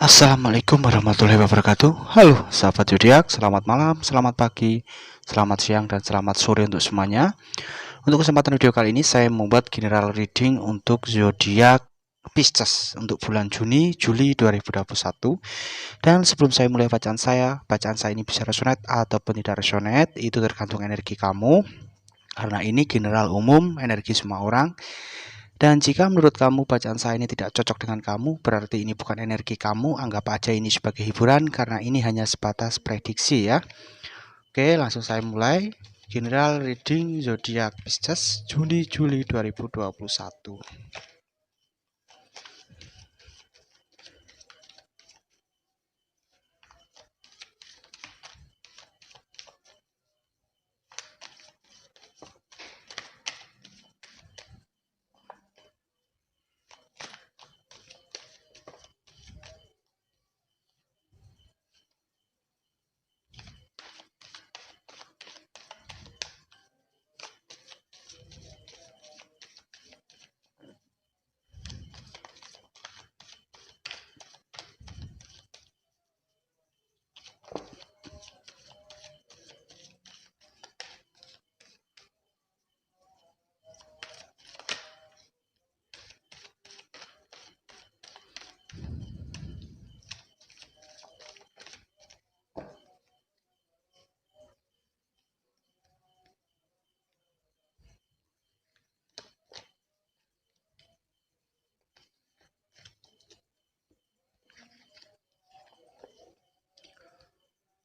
Assalamualaikum warahmatullahi wabarakatuh. Halo sahabat zodiak, selamat malam, selamat pagi, selamat siang, dan selamat sore untuk semuanya. Untuk kesempatan video kali ini saya membuat general reading untuk zodiak Pisces untuk bulan Juni Juli 2021. Dan sebelum saya mulai bacaan saya ini bisa resonate ataupun tidak resonate, itu tergantung energi kamu, karena ini general umum, energi semua orang. Dan jika menurut kamu bacaan saya ini tidak cocok dengan kamu, berarti ini bukan energi kamu, anggap aja ini sebagai hiburan karena ini hanya sebatas prediksi ya. Oke, langsung saya mulai. General reading zodiak Pisces Juni Juli 2021.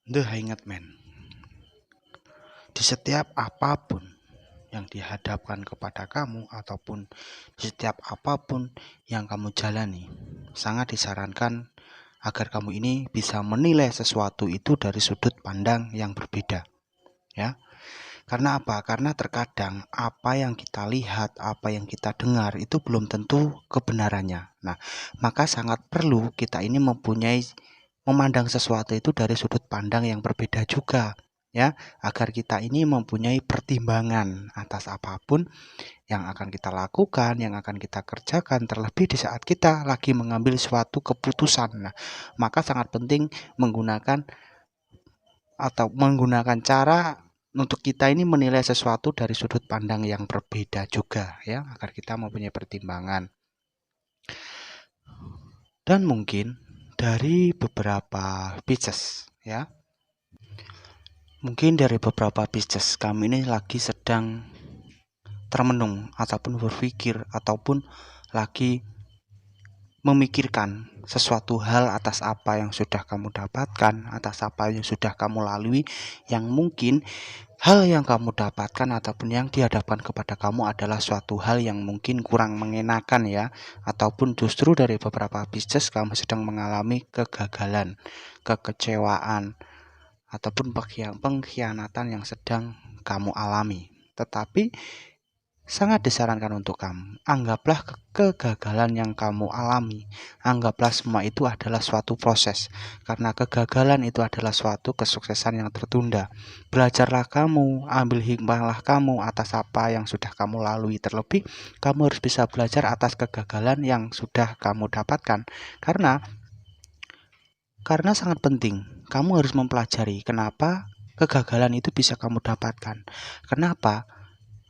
The Hanged Man. Di setiap apapun yang dihadapkan kepada kamu ataupun di setiap apapun yang kamu jalani, sangat disarankan agar kamu ini bisa menilai sesuatu itu dari sudut pandang yang berbeda ya. Karena apa? Karena terkadang apa yang kita lihat, apa yang kita dengar itu belum tentu kebenarannya. Nah, maka sangat perlu kita ini memandang sesuatu itu dari sudut pandang yang berbeda juga ya, agar kita ini mempunyai pertimbangan atas apapun yang akan kita lakukan, yang akan kita kerjakan, terlebih di saat kita lagi mengambil suatu keputusan. Nah, maka sangat penting menggunakan cara untuk kita ini menilai sesuatu dari sudut pandang yang berbeda juga ya, agar kita mempunyai pertimbangan. Dan mungkin dari beberapa Pisces ya, mungkin dari beberapa Pisces kami ini lagi sedang termenung ataupun berpikir ataupun lagi memikirkan sesuatu hal atas apa yang sudah kamu dapatkan, atas apa yang sudah kamu lalui, yang mungkin hal yang kamu dapatkan ataupun yang dihadapkan kepada kamu adalah suatu hal yang mungkin kurang mengenakan ya, ataupun justru dari beberapa Pisces kamu sedang mengalami kegagalan, kekecewaan, ataupun pengkhianatan yang sedang kamu alami. Tetapi sangat disarankan untuk kamu, anggaplah kegagalan yang kamu alami, anggaplah semua itu adalah suatu proses, karena kegagalan itu adalah suatu kesuksesan yang tertunda. Belajarlah kamu, ambil hikmahlah kamu atas apa yang sudah kamu lalui, terlebih kamu harus bisa belajar atas kegagalan yang sudah kamu dapatkan, karena sangat penting kamu harus mempelajari kenapa kegagalan itu bisa kamu dapatkan, kenapa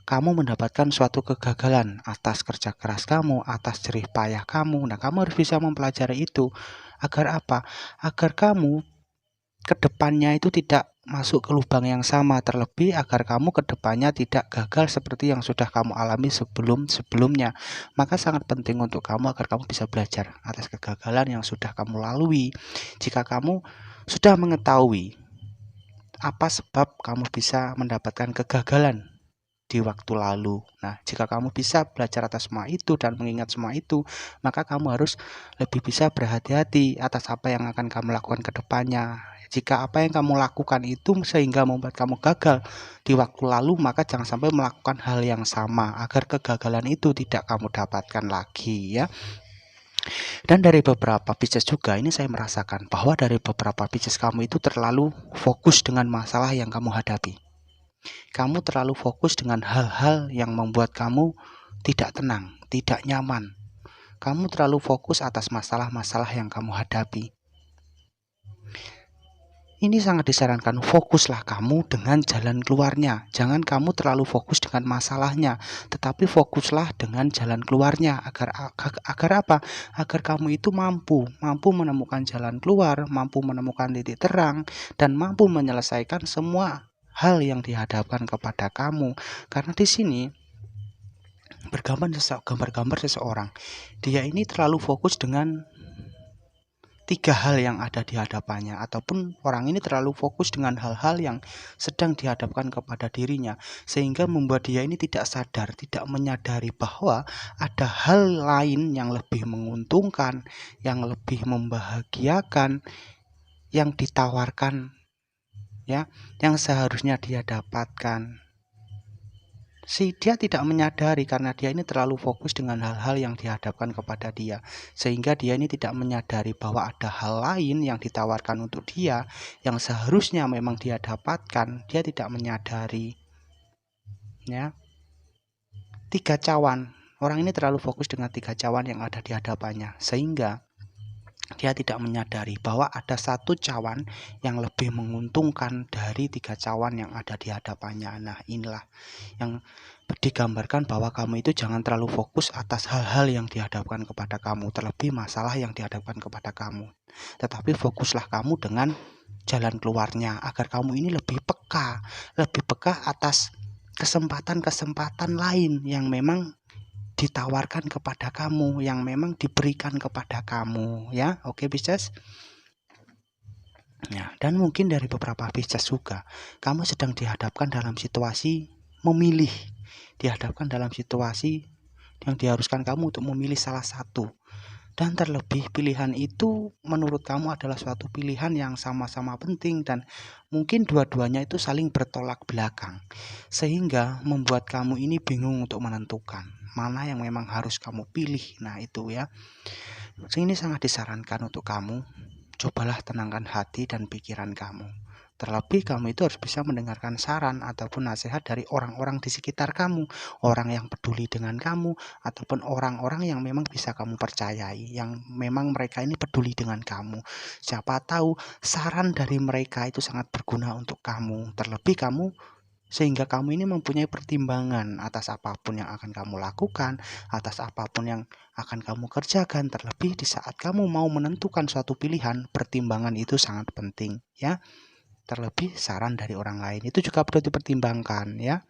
kamu mendapatkan suatu kegagalan atas kerja keras kamu, atas jerih payah kamu. Nah, kamu harus bisa mempelajari itu. Agar apa? Agar kamu ke depannya itu tidak masuk ke lubang yang sama, terlebih agar kamu ke depannya tidak gagal seperti yang sudah kamu alami sebelumnya. Maka sangat penting untuk kamu agar kamu bisa belajar atas kegagalan yang sudah kamu lalui. Jika kamu sudah mengetahui apa sebab kamu bisa mendapatkan kegagalan di waktu lalu. Nah, jika kamu bisa belajar atas semua itu dan mengingat semua itu, maka kamu harus lebih bisa berhati-hati atas apa yang akan kamu lakukan ke depannya. Jika apa yang kamu lakukan itu sehingga membuat kamu gagal di waktu lalu, maka jangan sampai melakukan hal yang sama agar kegagalan itu tidak kamu dapatkan lagi ya. Dan dari beberapa Pisces juga ini saya merasakan bahwa dari beberapa Pisces kamu itu terlalu fokus dengan masalah yang kamu hadapi. Kamu terlalu fokus dengan hal-hal yang membuat kamu tidak tenang, tidak nyaman. Kamu terlalu fokus atas masalah-masalah yang kamu hadapi. Ini sangat disarankan, fokuslah kamu dengan jalan keluarnya. Jangan kamu terlalu fokus dengan masalahnya, tetapi fokuslah dengan jalan keluarnya. Agar apa? Agar kamu itu mampu menemukan jalan keluar, mampu menemukan titik terang, dan mampu menyelesaikan semua hal yang dihadapkan kepada kamu. Karena di sini gambar seseorang, dia ini terlalu fokus dengan 3 hal yang ada di hadapannya, ataupun orang ini terlalu fokus dengan hal-hal yang sedang dihadapkan kepada dirinya, sehingga membuat dia ini tidak sadar, tidak menyadari bahwa ada hal lain yang lebih menguntungkan, yang lebih membahagiakan, yang ditawarkan, ya, yang seharusnya dia dapatkan. Dia tidak menyadari karena dia ini terlalu fokus dengan hal-hal yang dihadapkan kepada dia, sehingga dia ini tidak menyadari bahwa ada hal lain yang ditawarkan untuk dia yang seharusnya memang dia dapatkan. Dia tidak menyadari, ya. 3 cawan, orang ini terlalu fokus dengan 3 cawan yang ada di hadapannya, sehingga dia tidak menyadari bahwa ada 1 cawan yang lebih menguntungkan dari 3 cawan yang ada di hadapannya. Nah, inilah yang digambarkan bahwa kamu itu jangan terlalu fokus atas hal-hal yang dihadapkan kepada kamu, terlebih masalah yang dihadapkan kepada kamu. Tetapi fokuslah kamu dengan jalan keluarnya, agar kamu ini lebih peka atas kesempatan-kesempatan lain yang memang ditawarkan kepada kamu, yang memang diberikan kepada kamu, ya. Oke, Pisces. Ya, dan mungkin dari beberapa Pisces juga, kamu sedang dihadapkan dalam situasi memilih, dihadapkan dalam situasi yang diharuskan kamu untuk memilih salah satu. Dan terlebih pilihan itu menurut kamu adalah suatu pilihan yang sama-sama penting, dan mungkin dua-duanya itu saling bertolak belakang, sehingga membuat kamu ini bingung untuk menentukan mana yang memang harus kamu pilih. Nah itu ya, ini sangat disarankan untuk kamu, cobalah tenangkan hati dan pikiran kamu. Terlebih kamu itu harus bisa mendengarkan saran ataupun nasihat dari orang-orang di sekitar kamu, orang yang peduli dengan kamu, ataupun orang-orang yang memang bisa kamu percayai, yang memang mereka ini peduli dengan kamu. Siapa tahu saran dari mereka itu sangat berguna untuk kamu, terlebih kamu, sehingga kamu ini mempunyai pertimbangan atas apapun yang akan kamu lakukan, atas apapun yang akan kamu kerjakan. Terlebih di saat kamu mau menentukan suatu pilihan, pertimbangan itu sangat penting, ya. Terlebih saran dari orang lain itu juga perlu dipertimbangkan, ya.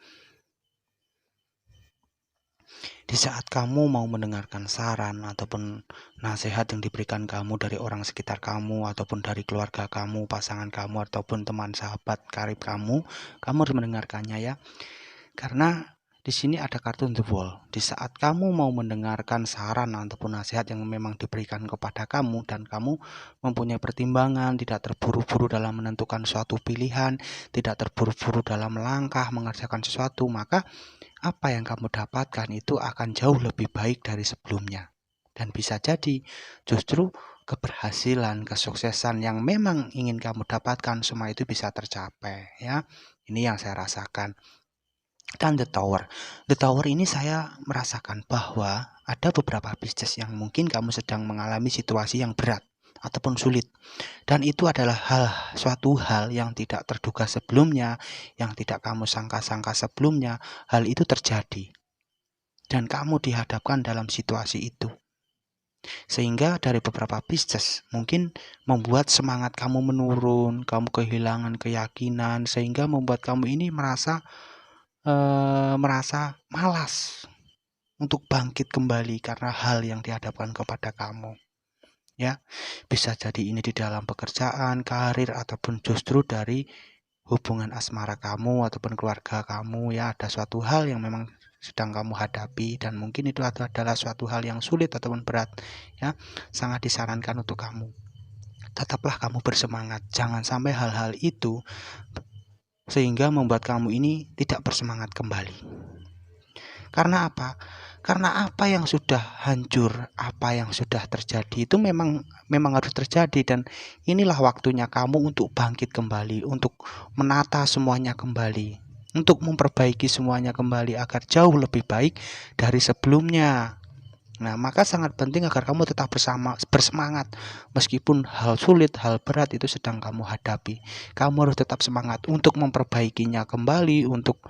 Di saat kamu mau mendengarkan saran ataupun nasihat yang diberikan kamu dari orang sekitar kamu, ataupun dari keluarga kamu, pasangan kamu, ataupun teman sahabat karib kamu harus mendengarkannya, ya. Karena di sini ada kartu The Wall. Di saat kamu mau mendengarkan saran ataupun nasihat yang memang diberikan kepada kamu, dan kamu mempunyai pertimbangan, tidak terburu-buru dalam menentukan suatu pilihan, tidak terburu-buru dalam langkah mengerjakan sesuatu, maka apa yang kamu dapatkan itu akan jauh lebih baik dari sebelumnya. Dan bisa jadi justru keberhasilan, kesuksesan yang memang ingin kamu dapatkan, semua itu bisa tercapai, ya. Ini yang saya rasakan. Dan The Tower ini saya merasakan bahwa ada beberapa Pisces yang mungkin kamu sedang mengalami situasi yang berat ataupun sulit, dan itu adalah suatu hal yang tidak terduga sebelumnya, yang tidak kamu sangka-sangka sebelumnya. Hal itu terjadi dan kamu dihadapkan dalam situasi itu, sehingga dari beberapa Pisces mungkin membuat semangat kamu menurun, kamu kehilangan keyakinan, sehingga membuat kamu ini merasa malas untuk bangkit kembali karena hal yang dihadapkan kepada kamu, ya. Bisa jadi ini di dalam pekerjaan, karir, ataupun justru dari hubungan asmara kamu ataupun keluarga kamu, ya. Ada suatu hal yang memang sedang kamu hadapi, dan mungkin itu adalah suatu hal yang sulit ataupun berat, ya. Sangat disarankan untuk kamu, tetaplah kamu bersemangat. Jangan sampai hal-hal itu sehingga membuat kamu ini tidak bersemangat kembali. Karena apa? Karena apa yang sudah hancur, apa yang sudah terjadi itu memang harus terjadi, dan inilah waktunya kamu untuk bangkit kembali, untuk menata semuanya kembali, untuk memperbaiki semuanya kembali agar jauh lebih baik dari sebelumnya. Nah, maka sangat penting agar kamu tetap bersemangat meskipun hal sulit, hal berat itu sedang kamu hadapi. Kamu harus tetap semangat untuk memperbaikinya kembali, untuk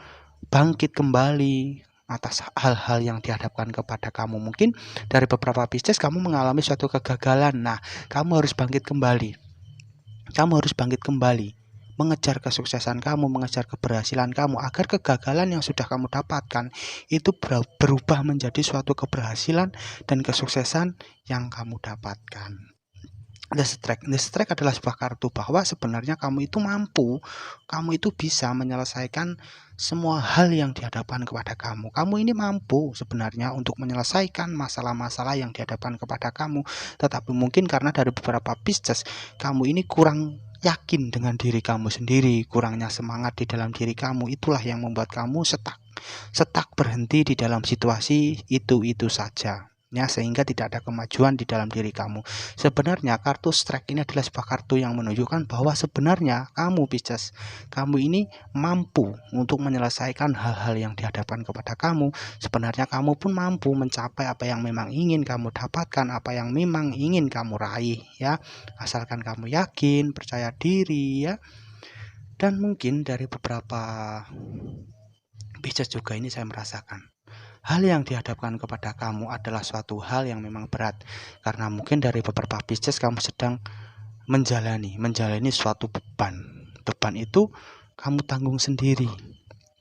bangkit kembali atas hal-hal yang dihadapkan kepada kamu. Mungkin dari beberapa Pisces kamu mengalami suatu kegagalan. Nah, kamu harus bangkit kembali. Kamu harus bangkit kembali, mengejar kesuksesan kamu, mengejar keberhasilan kamu, agar kegagalan yang sudah kamu dapatkan itu berubah menjadi suatu keberhasilan dan kesuksesan yang kamu dapatkan. The Strike adalah sebuah kartu bahwa sebenarnya kamu itu mampu, kamu itu bisa menyelesaikan semua hal yang dihadapkan kepada kamu. Kamu ini mampu sebenarnya untuk menyelesaikan masalah-masalah yang dihadapkan kepada kamu. Tetapi mungkin karena dari beberapa Pisces, kamu ini kurang yakin dengan diri kamu sendiri, kurangnya semangat di dalam diri kamu. Itulah yang membuat kamu stuck berhenti di dalam situasi itu saja. Ya, sehingga tidak ada kemajuan di dalam diri kamu. Sebenarnya kartu Strike ini adalah sebuah kartu yang menunjukkan bahwa sebenarnya kamu Pisces, kamu ini mampu untuk menyelesaikan hal-hal yang dihadapkan kepada kamu. Sebenarnya kamu pun mampu mencapai apa yang memang ingin kamu dapatkan, apa yang memang ingin kamu raih, ya. Asalkan kamu yakin, percaya diri, ya. Dan mungkin dari beberapa Pisces juga ini saya merasakan hal yang dihadapkan kepada kamu adalah suatu hal yang memang berat, karena mungkin dari beberapa Pisces kamu sedang menjalani suatu beban. Beban itu kamu tanggung sendiri.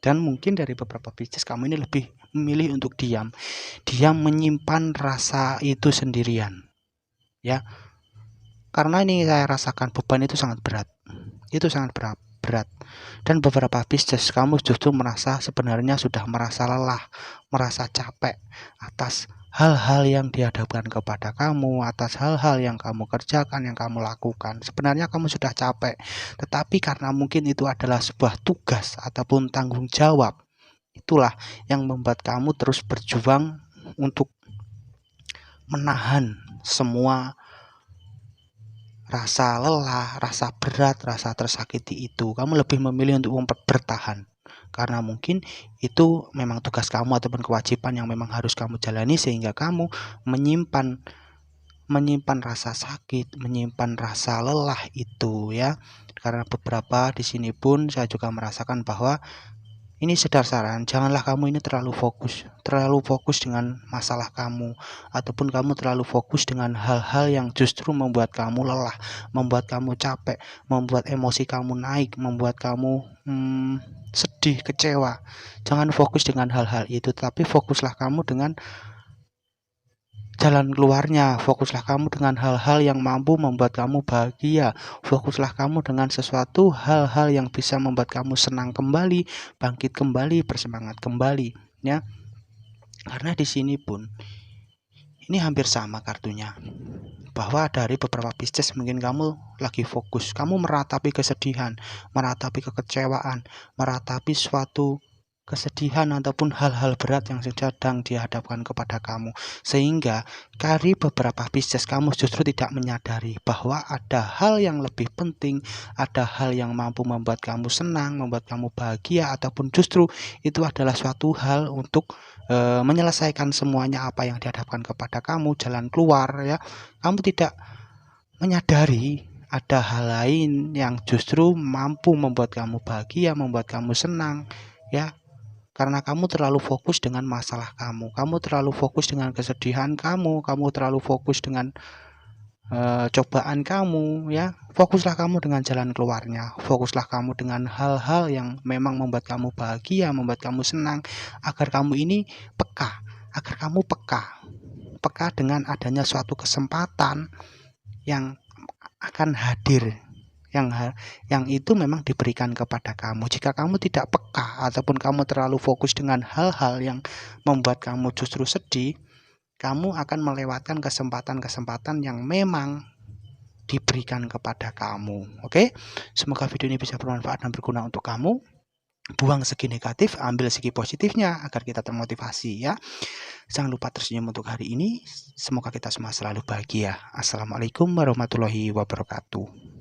Dan mungkin dari beberapa Pisces kamu ini lebih memilih untuk diam menyimpan rasa itu sendirian, ya. Karena ini saya rasakan beban itu sangat berat. Itu sangat berat. Dan beberapa Pisces kamu justru merasa sebenarnya sudah merasa lelah, merasa capek atas hal-hal yang dihadapkan kepada kamu, atas hal-hal yang kamu kerjakan, yang kamu lakukan. Sebenarnya kamu sudah capek, tetapi karena mungkin itu adalah sebuah tugas ataupun tanggung jawab, itulah yang membuat kamu terus berjuang untuk menahan semua rasa lelah, rasa berat, rasa tersakiti itu. Kamu lebih memilih untuk bertahan, karena mungkin itu memang tugas kamu ataupun kewajiban yang memang harus kamu jalani, sehingga kamu menyimpan rasa sakit, menyimpan rasa lelah itu, ya. Karena beberapa di sini pun saya juga merasakan bahwa ini sedar saran, janganlah kamu ini terlalu fokus dengan masalah kamu, ataupun kamu terlalu fokus dengan hal-hal yang justru membuat kamu lelah, membuat kamu capek, membuat emosi kamu naik, membuat kamu sedih, kecewa. Jangan fokus dengan hal-hal itu, tapi fokuslah kamu dengan jalan keluarnya. Fokuslah kamu dengan hal-hal yang mampu membuat kamu bahagia. Fokuslah kamu dengan sesuatu hal-hal yang bisa membuat kamu senang kembali, bangkit kembali, bersemangat kembali, ya. Karena di sini pun ini hampir sama kartunya, bahwa dari beberapa Pisces mungkin kamu lagi fokus, kamu meratapi kesedihan, meratapi kekecewaan, meratapi suatu kesedihan ataupun hal-hal berat yang sedang dihadapkan kepada kamu, sehingga dari beberapa Pisces kamu justru tidak menyadari bahwa ada hal yang lebih penting, ada hal yang mampu membuat kamu senang, membuat kamu bahagia, ataupun justru itu adalah suatu hal untuk menyelesaikan semuanya apa yang dihadapkan kepada kamu, jalan keluar, ya. Kamu tidak menyadari ada hal lain yang justru mampu membuat kamu bahagia, membuat kamu senang, ya. Karena kamu terlalu fokus dengan masalah kamu terlalu fokus dengan kesedihan kamu terlalu fokus dengan cobaan kamu, ya. Fokuslah kamu dengan jalan keluarnya, fokuslah kamu dengan hal-hal yang memang membuat kamu bahagia, membuat kamu senang, agar kamu ini peka, peka dengan adanya suatu kesempatan yang akan hadir, yang itu memang diberikan kepada kamu. Jika kamu tidak peka ataupun kamu terlalu fokus dengan hal-hal yang membuat kamu justru sedih, kamu akan melewatkan kesempatan-kesempatan yang memang diberikan kepada kamu. Oke? Semoga video ini bisa bermanfaat dan berguna untuk kamu. Buang segi negatif, ambil segi positifnya agar kita termotivasi, ya. Jangan lupa tersenyum untuk hari ini. Semoga kita semua selalu bahagia. Assalamualaikum warahmatullahi wabarakatuh.